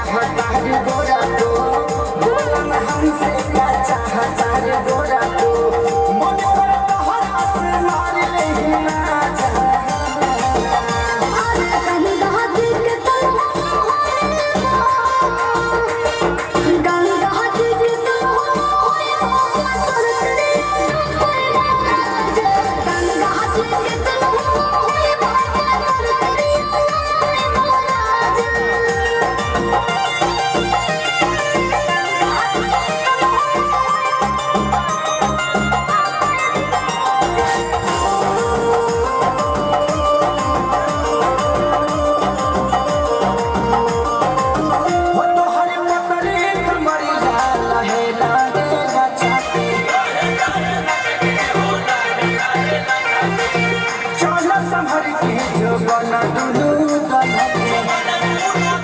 चाहता है गोरा तो बोलन हमसे क्या चाहता है गोरा तो मन पर तोहरा से मार ले ना जा आज गंगा जी के तलवा गंगा जी के तलवा होए तोर तेरे गंगा जी के तलवा होए तोर तेरे संभर के जो बना दुनू दलके